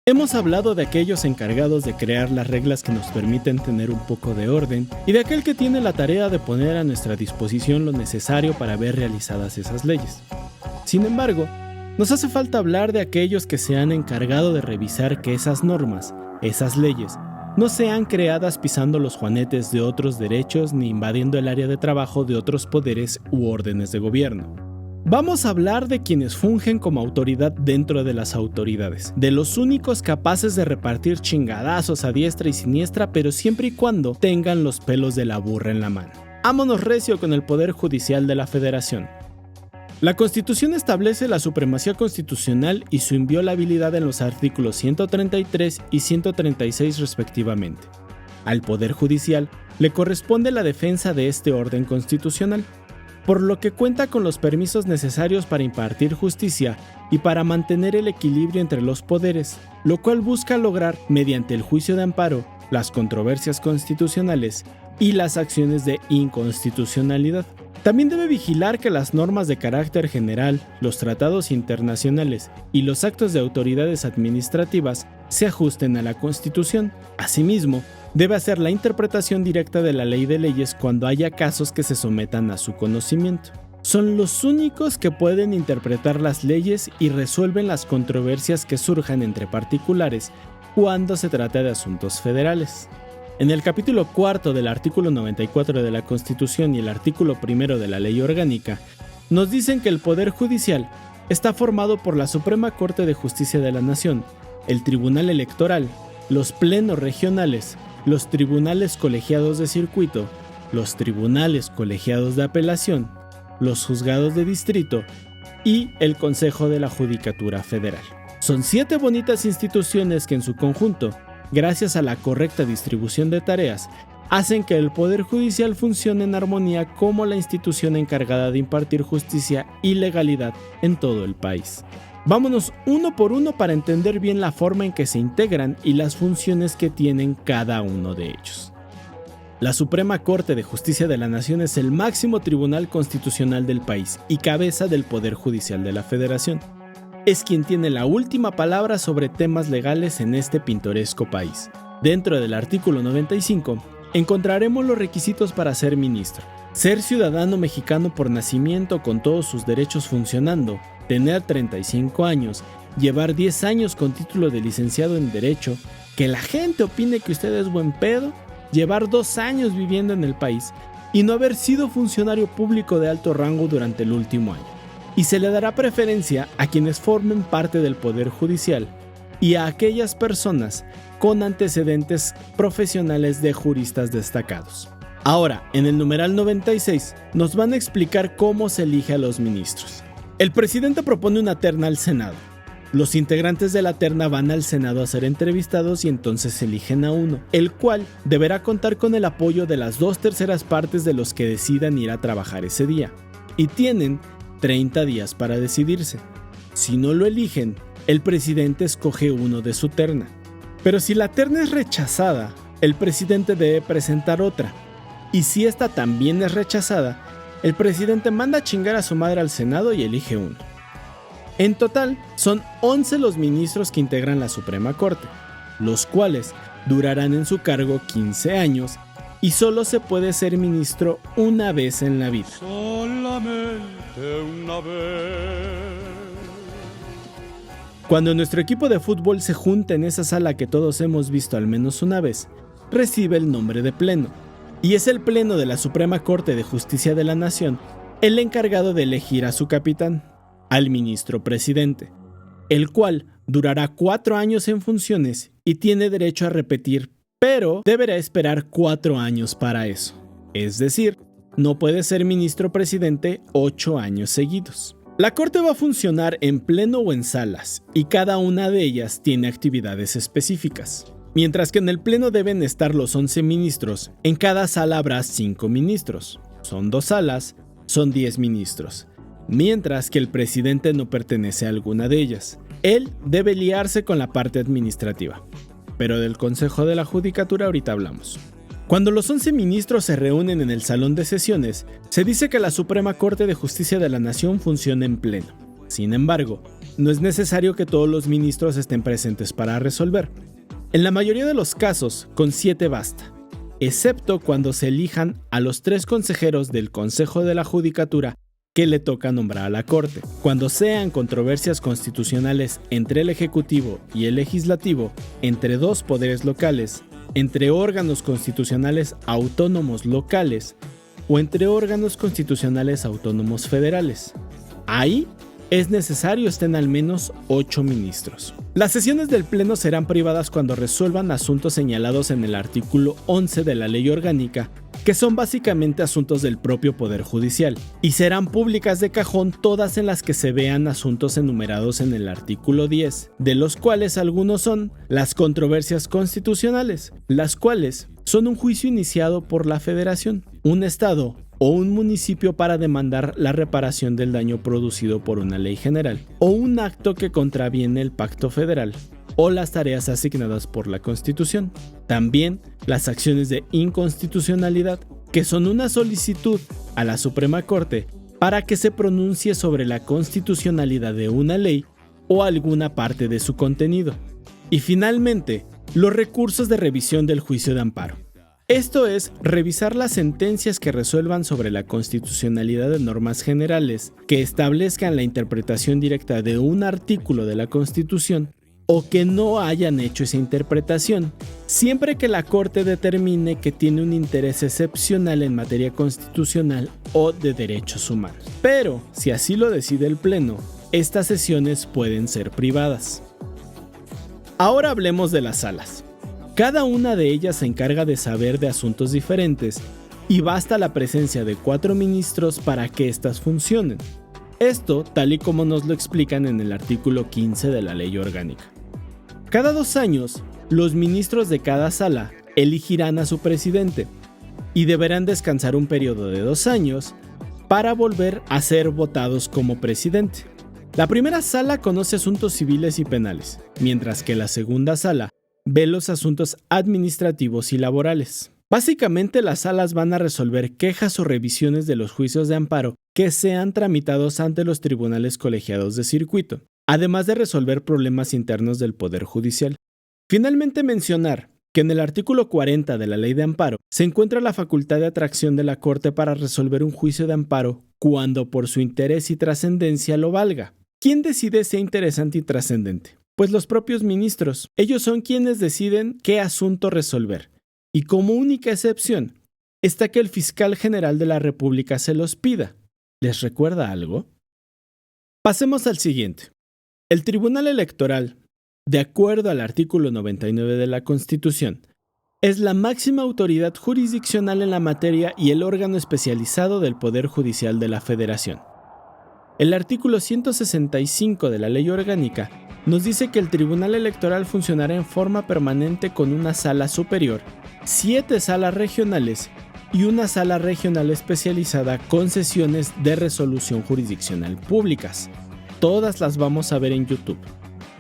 Hemos hablado de aquellos encargados de crear las reglas que nos permiten tener un poco de orden y de aquel que tiene la tarea de poner a nuestra disposición lo necesario para ver realizadas esas leyes. Sin embargo, nos hace falta hablar de aquellos que se han encargado de revisar que esas normas, esas leyes, no sean creadas pisando los juanetes de otros derechos ni invadiendo el área de trabajo de otros poderes u órdenes de gobierno. Vamos a hablar de quienes fungen como autoridad dentro de las autoridades, de los únicos capaces de repartir chingadazos a diestra y siniestra, pero siempre y cuando tengan los pelos de la burra en la mano. Vámonos recio con el Poder Judicial de la Federación. La Constitución establece la supremacía constitucional y su inviolabilidad en los artículos 133 y 136 respectivamente. Al Poder Judicial le corresponde la defensa de este orden constitucional, por lo que cuenta con los permisos necesarios para impartir justicia y para mantener el equilibrio entre los poderes, lo cual busca lograr mediante el juicio de amparo, las controversias constitucionales y las acciones de inconstitucionalidad. También debe vigilar que las normas de carácter general, los tratados internacionales y los actos de autoridades administrativas se ajusten a la Constitución. Asimismo, debe hacer la interpretación directa de la ley de leyes cuando haya casos que se sometan a su conocimiento. Son los únicos que pueden interpretar las leyes y resuelven las controversias que surjan entre particulares cuando se trata de asuntos federales. En el capítulo 4 del artículo 94 de la Constitución y el artículo 1 de la Ley Orgánica, nos dicen que el Poder Judicial está formado por la Suprema Corte de Justicia de la Nación, el Tribunal Electoral, los plenos regionales, los tribunales colegiados de circuito, los tribunales colegiados de apelación, los juzgados de distrito y el Consejo de la Judicatura Federal. Son 7 bonitas instituciones que en su conjunto, gracias a la correcta distribución de tareas, hacen que el Poder Judicial funcione en armonía como la institución encargada de impartir justicia y legalidad en todo el país. Vámonos uno por uno para entender bien la forma en que se integran y las funciones que tienen cada uno de ellos. La Suprema Corte de Justicia de la Nación es el máximo tribunal constitucional del país y cabeza del Poder Judicial de la Federación. Es quien tiene la última palabra sobre temas legales en este pintoresco país. Dentro del artículo 95, encontraremos los requisitos para ser ministro. Ser ciudadano mexicano por nacimiento con todos sus derechos funcionando, tener 35 años, llevar 10 años con título de licenciado en Derecho, que la gente opine que usted es buen pedo, llevar 2 años viviendo en el país y no haber sido funcionario público de alto rango durante el último año. Y se le dará preferencia a quienes formen parte del Poder Judicial y a aquellas personas con antecedentes profesionales de juristas destacados. Ahora, en el numeral 96, nos van a explicar cómo se elige a los ministros. El presidente propone una terna al Senado. Los integrantes de la terna van al Senado a ser entrevistados y entonces eligen a uno, el cual deberá contar con el apoyo de las 2/3 partes de los que decidan ir a trabajar ese día. Y tienen 30 días para decidirse. Si no lo eligen, el presidente escoge uno de su terna. Pero si la terna es rechazada, el presidente debe presentar otra. Y si esta también es rechazada, el presidente manda a chingar a su madre al Senado y elige uno. En total, son 11 los ministros que integran la Suprema Corte, los cuales durarán en su cargo 15 años y solo se puede ser ministro una vez en la vida. Solamente una vez. Cuando nuestro equipo de fútbol se junta en esa sala que todos hemos visto al menos una vez, recibe el nombre de pleno. Y es el pleno de la Suprema Corte de Justicia de la Nación el encargado de elegir a su capitán, al ministro presidente, el cual durará 4 años en funciones y tiene derecho a repetir, pero deberá esperar 4 años para eso. Es decir, no puede ser ministro presidente 8 años seguidos. La Corte va a funcionar en pleno o en salas, y cada una de ellas tiene actividades específicas. Mientras que en el pleno deben estar los 11 ministros, en cada sala habrá 5 ministros. Son 2 salas, son 10 ministros. Mientras que el presidente no pertenece a alguna de ellas. Él debe liarse con la parte administrativa. Pero del Consejo de la Judicatura ahorita hablamos. Cuando los 11 ministros se reúnen en el salón de sesiones, se dice que la Suprema Corte de Justicia de la Nación funciona en pleno. Sin embargo, no es necesario que todos los ministros estén presentes para resolver. En la mayoría de los casos, con 7 basta, excepto cuando se elijan a los 3 consejeros del Consejo de la Judicatura que le toca nombrar a la Corte. Cuando sean controversias constitucionales entre el Ejecutivo y el Legislativo, entre 2 poderes locales, entre órganos constitucionales autónomos locales o entre órganos constitucionales autónomos federales. Ahí es necesario estén al menos 8 ministros. Las sesiones del Pleno serán privadas cuando resuelvan asuntos señalados en el artículo 11 de la Ley Orgánica, que son básicamente asuntos del propio Poder Judicial, y serán públicas de cajón todas en las que se vean asuntos enumerados en el artículo 10, de los cuales algunos son las controversias constitucionales, las cuales son un juicio iniciado por la Federación, un Estado o un municipio para demandar la reparación del daño producido por una ley general, o un acto que contraviene el Pacto Federal, o las tareas asignadas por la Constitución. También las acciones de inconstitucionalidad, que son una solicitud a la Suprema Corte para que se pronuncie sobre la constitucionalidad de una ley o alguna parte de su contenido. Y finalmente, los recursos de revisión del juicio de amparo. Esto es, revisar las sentencias que resuelvan sobre la constitucionalidad de normas generales que establezcan la interpretación directa de un artículo de la Constitución o que no hayan hecho esa interpretación, siempre que la Corte determine que tiene un interés excepcional en materia constitucional o de derechos humanos. Pero, si así lo decide el Pleno, estas sesiones pueden ser privadas. Ahora hablemos de las salas. Cada una de ellas se encarga de saber de asuntos diferentes y basta la presencia de 4 ministros para que éstas funcionen. Esto tal y como nos lo explican en el artículo 15 de la Ley Orgánica. Cada 2 años, los ministros de cada sala elegirán a su presidente y deberán descansar un periodo de 2 años para volver a ser votados como presidente. La primera sala conoce asuntos civiles y penales, mientras que la segunda sala ve los asuntos administrativos y laborales. Básicamente, las salas van a resolver quejas o revisiones de los juicios de amparo que sean tramitados ante los tribunales colegiados de circuito, además de resolver problemas internos del Poder Judicial. Finalmente, mencionar que en el artículo 40 de la Ley de Amparo se encuentra la facultad de atracción de la Corte para resolver un juicio de amparo cuando por su interés y trascendencia lo valga. ¿Quién decide si es interesante y trascendente? Pues los propios ministros. Ellos son quienes deciden qué asunto resolver. Y como única excepción, está que el fiscal general de la República se los pida. ¿Les recuerda algo? Pasemos al siguiente. El Tribunal Electoral, de acuerdo al artículo 99 de la Constitución, es la máxima autoridad jurisdiccional en la materia y el órgano especializado del Poder Judicial de la Federación. El artículo 165 de la Ley Orgánica nos dice que el Tribunal Electoral funcionará en forma permanente con una sala superior, 7 salas regionales y una sala regional especializada con sesiones de resolución jurisdiccional públicas. Todas las vamos a ver en YouTube.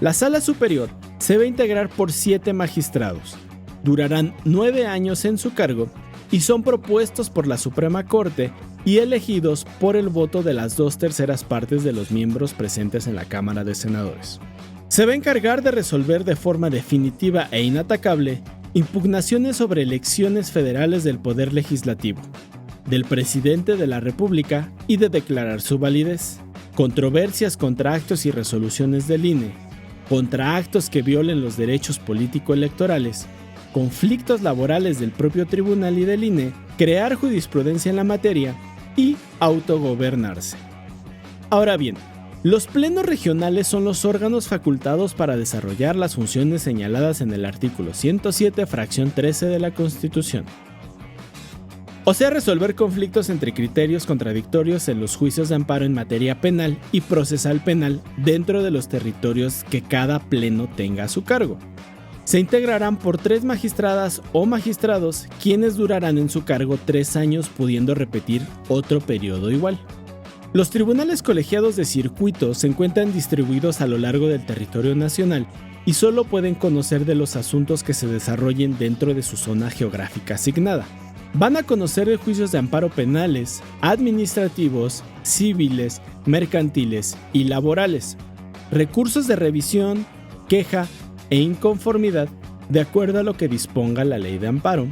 La sala superior se va a integrar por 7 magistrados. Durarán 9 años en su cargo y son propuestos por la Suprema Corte y elegidos por el voto de las 2/3 partes de los miembros presentes en la Cámara de Senadores. Se va a encargar de resolver de forma definitiva e inatacable impugnaciones sobre elecciones federales del Poder Legislativo, del Presidente de la República y de declarar su validez, controversias contra actos y resoluciones del INE, contra actos que violen los derechos político-electorales, conflictos laborales del propio tribunal y del INE, crear jurisprudencia en la materia y autogobernarse. Ahora bien, los plenos regionales son los órganos facultados para desarrollar las funciones señaladas en el artículo 107, fracción 13 de la Constitución. O sea, resolver conflictos entre criterios contradictorios en los juicios de amparo en materia penal y procesal penal dentro de los territorios que cada pleno tenga a su cargo. Se integrarán por 3 magistradas o magistrados, quienes durarán en su cargo 3 años, pudiendo repetir otro periodo igual. Los tribunales colegiados de circuito se encuentran distribuidos a lo largo del territorio nacional y solo pueden conocer de los asuntos que se desarrollen dentro de su zona geográfica asignada. Van a conocer de juicios de amparo penales, administrativos, civiles, mercantiles y laborales. recursos de revisión, queja e inconformidad de acuerdo a lo que disponga la ley de amparo,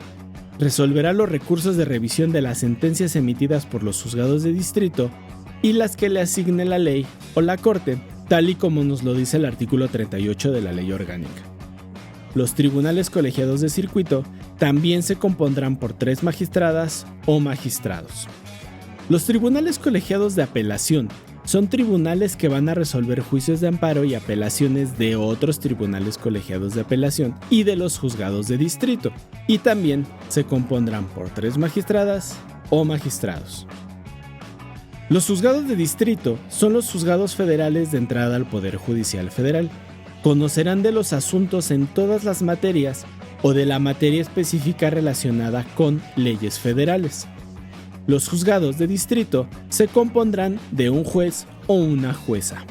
resolverá los recursos de revisión de las sentencias emitidas por los juzgados de distrito y las que le asigne la ley o la Corte, tal y como nos lo dice el artículo 38 de la Ley Orgánica. Los tribunales colegiados de circuito también se compondrán por 3 magistradas o magistrados. Los tribunales colegiados de apelación son tribunales que van a resolver juicios de amparo y apelaciones de otros tribunales colegiados de apelación y de los juzgados de distrito, y también se compondrán por 3 magistradas o magistrados. Los juzgados de distrito son los juzgados federales de entrada al Poder Judicial Federal. Conocerán de los asuntos en todas las materias o de la materia específica relacionada con leyes federales. Los juzgados de distrito se compondrán de un juez o una jueza.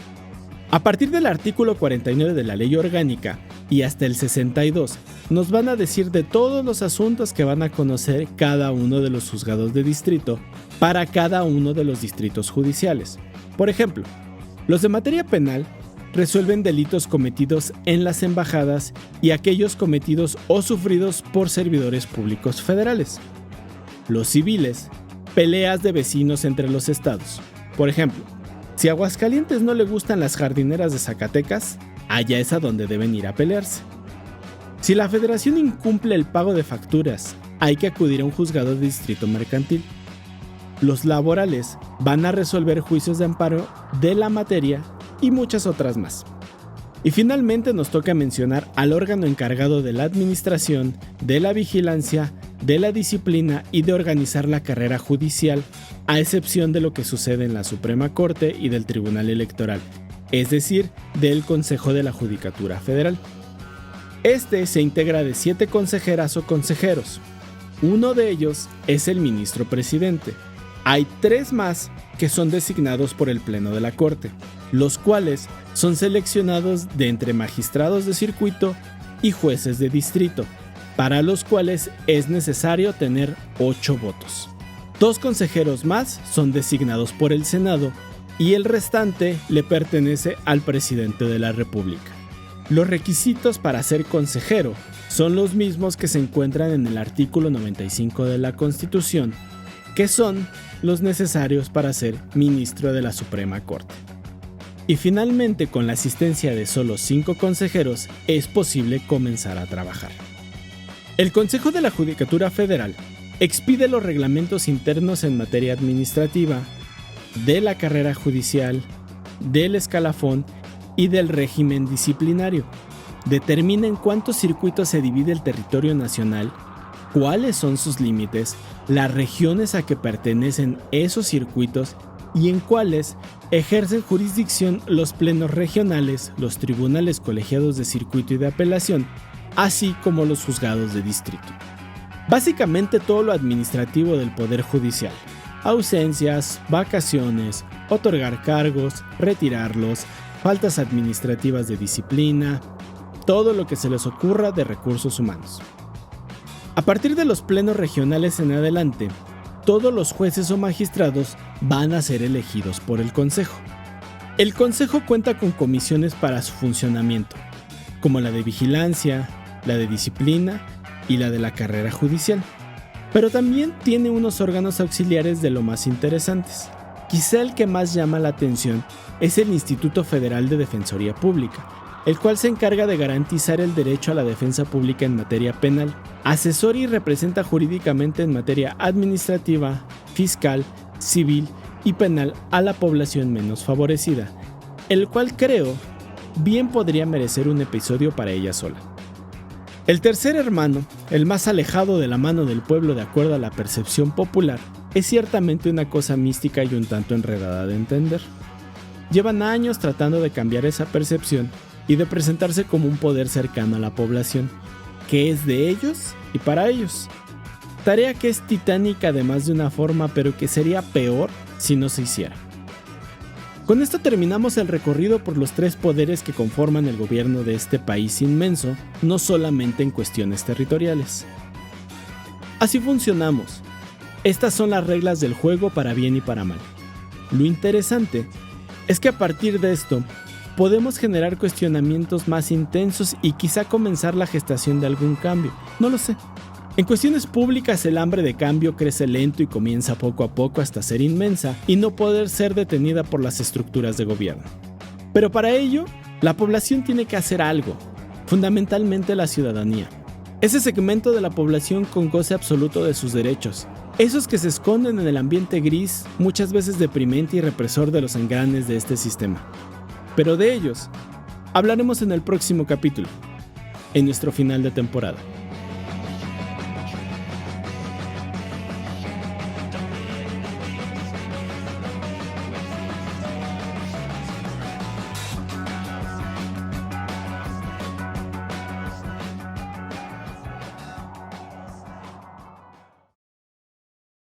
A partir del artículo 49 de la Ley Orgánica y hasta el 62, nos van a decir de todos los asuntos que van a conocer cada uno de los juzgados de distrito para cada uno de los distritos judiciales. Por ejemplo, los de materia penal resuelven delitos cometidos en las embajadas y aquellos cometidos o sufridos por servidores públicos federales. Los civiles, peleas de vecinos entre los estados. Por ejemplo, si a Aguascalientes no le gustan las jardineras de Zacatecas, allá es a donde deben ir a pelearse. Si la federación incumple el pago de facturas, hay que acudir a un juzgado de distrito mercantil. Los laborales van a resolver juicios de amparo de la materia y muchas otras más. Y finalmente nos toca mencionar al órgano encargado de la administración, de la vigilancia, de la disciplina y de organizar la carrera judicial, a excepción de lo que sucede en la Suprema Corte y del Tribunal Electoral, es decir, del Consejo de la Judicatura Federal. Este se integra de 7 consejeras o consejeros. Uno de ellos es el ministro presidente. Hay 3 más que son designados por el Pleno de la Corte, los cuales son seleccionados de entre magistrados de circuito y jueces de distrito, para los cuales es necesario tener 8 votos. 2 consejeros más son designados por el Senado y el restante le pertenece al presidente de la República. Los requisitos para ser consejero son los mismos que se encuentran en el artículo 95 de la Constitución, que son los necesarios para ser ministro de la Suprema Corte. Y finalmente, con la asistencia de solo 5 consejeros, es posible comenzar a trabajar. El Consejo de la Judicatura Federal expide los reglamentos internos en materia administrativa, de la carrera judicial, del escalafón y del régimen disciplinario. Determina en cuántos circuitos se divide el territorio nacional, cuáles son sus límites, las regiones a que pertenecen esos circuitos y en cuáles ejercen jurisdicción los plenos regionales, los tribunales colegiados de circuito y de apelación, así como los juzgados de distrito. Básicamente todo lo administrativo del Poder Judicial: ausencias, vacaciones, otorgar cargos, retirarlos, faltas administrativas de disciplina, todo lo que se les ocurra de recursos humanos. A partir de los plenos regionales en adelante, todos los jueces o magistrados van a ser elegidos por el Consejo. El Consejo cuenta con comisiones para su funcionamiento, como la de vigilancia, la de disciplina y la de la carrera judicial. Pero también tiene unos órganos auxiliares de lo más interesantes. Quizá el que más llama la atención es el Instituto Federal de Defensoría Pública, el cual se encarga de garantizar el derecho a la defensa pública en materia penal, asesora y representa jurídicamente en materia administrativa, fiscal, civil y penal a la población menos favorecida, el cual creo bien podría merecer un episodio para ella sola. El tercer hermano, el más alejado de la mano del pueblo de acuerdo a la percepción popular, es ciertamente una cosa mística y un tanto enredada de entender. Llevan años tratando de cambiar esa percepción y de presentarse como un poder cercano a la población, que es de ellos y para ellos. Tarea que es titánica además de una forma, pero que sería peor si no se hiciera. Con esto terminamos el recorrido por los 3 poderes que conforman el gobierno de este país inmenso, no solamente en cuestiones territoriales. Así funcionamos. Estas son las reglas del juego para bien y para mal. Lo interesante es que a partir de esto, podemos generar cuestionamientos más intensos y quizá comenzar la gestación de algún cambio. No lo sé. En cuestiones públicas, el hambre de cambio crece lento y comienza poco a poco hasta ser inmensa y no poder ser detenida por las estructuras de gobierno. Pero para ello, la población tiene que hacer algo, fundamentalmente la ciudadanía. Ese segmento de la población con goce absoluto de sus derechos, esos que se esconden en el ambiente gris, muchas veces deprimente y represor de los engranes de este sistema. Pero de ellos hablaremos en el próximo capítulo, en nuestro final de temporada.